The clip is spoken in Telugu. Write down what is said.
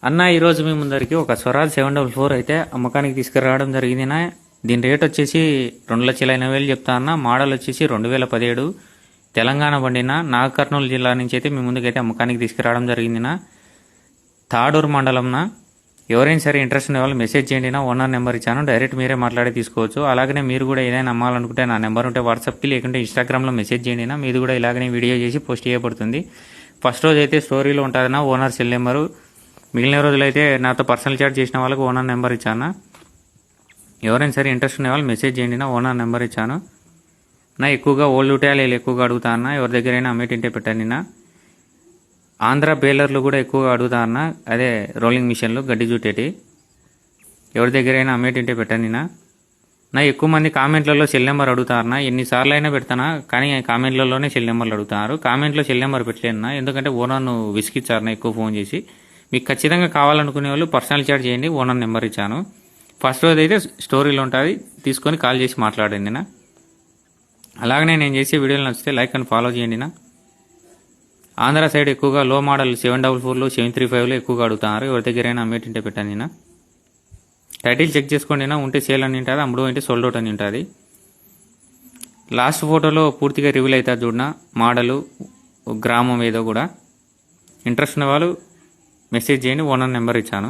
అన్న ఈరోజు మీ ముందరికి ఒక స్వరాజ్ 744 అయితే అమ్మకానికి తీసుకురావడం జరిగిందినా. దీని రేట్ వచ్చేసి 2,80,000 చెప్తా అన్న. మోడల్ వచ్చేసి 2017 తెలంగాణ బండిన నాగకర్నూలు జిల్లా నుంచి అయితే మీ ముందుకైతే అమ్మకానికి తీసుకురావడం జరిగిందినా. తాడూరు మండలంన ఎవరైనా సరే ఇంట్రెస్ట్ ఉన్న వాళ్ళు మెసేజ్ చేయండి. నా ఓనర్ నెంబర్ ఇచ్చాను, డైరెక్ట్ మీరే మాట్లాడి తీసుకోవచ్చు. అలాగనే మీరు కూడా ఏదైనా అమ్మాలనుకుంటే నా నెంబర్ ఉంటే వాట్సాప్కి లేకుంటే ఇన్స్టాగ్రామ్లో మెసేజ్ చేయండి. మీది కూడా ఇలాగనే వీడియో చేసి పోస్ట్ చేయబడుతుంది. ఫస్ట్ రోజు అయితే స్టోరీలో ఉంటుందన్నా ఓనర్ సెల్ నెంబరు. మిగిలిన రోజులైతే నాతో పర్సనల్ చాట్ చేసిన వాళ్ళకు ఓనర్ నెంబర్ ఇచ్చాను. ఎవరైనా సరే ఇంట్రెస్ట్ ఉన్న వాళ్ళు మెసేజ్ చేయండి. నా ఓనర్ నెంబర్ ఇచ్చాను. నా ఎక్కువగా ఓల్డ్ ఉటాయాలు ఎక్కువగా అడుగుతా అన్న. ఎవరి దగ్గరైనా అమ్మేటింటే పెట్టండి. నా ఆంధ్ర బేలర్లు కూడా ఎక్కువగా అడుగుతా అన్న. అదే రోలింగ్ మిషన్లు గడ్డి జూటేటి ఎవరి దగ్గరైనా అమ్మేటింటే పెట్టండి. నా ఎక్కువ మంది కామెంట్లలో సెల్ నెంబర్ అడుగుతారన్నా. ఎన్నిసార్లు అయినా పెడతానా, కానీ కామెంట్లలోనే సెల్ నెంబర్లు అడుగుతున్నారు. కామెంట్లో సెల్ నెంబర్ పెట్టలేనా, ఎందుకంటే ఓనర్ను విసిగిచ్చారు ఎక్కువ ఫోన్ చేసి. మీకు ఖచ్చితంగా కావాలనుకునే వాళ్ళు పర్సనల్ చాట్ చేయండి. ఓనర్ నెంబర్ ఇచ్చాను. ఫస్ట్ రోజు అయితే స్టోరీలో ఉంటుంది, తీసుకొని కాల్ చేసి మాట్లాడండి. అలాగనే నేను చేసే వీడియోలు నచ్చితే లైక్ అండ్ ఫాలో చేయండి. ఆంధ్ర సైడ్ ఎక్కువగా లో మోడల్ 744లు 735లు ఎక్కువగా అడుగుతున్నారు. ఎవరి దగ్గరైనా అమ్మేటింటే పెట్టండి. టైటిల్ చెక్ చేసుకోండి. ఉంటే సేల్ అని ఉంటుంది, అమ్ముడు అంటే సోల్డ్ అవుట్ అని ఉంటుంది. లాస్ట్ ఫోటోలో పూర్తిగా రివీల్ అవుతుంది చూడ, మోడలు గ్రామం ఏదో కూడా. ఇంట్రెస్ట్ ఉన్న వాళ్ళు మెసేజ్ చేయండి. ఓనర్ నెంబర్ ఇచ్చాను.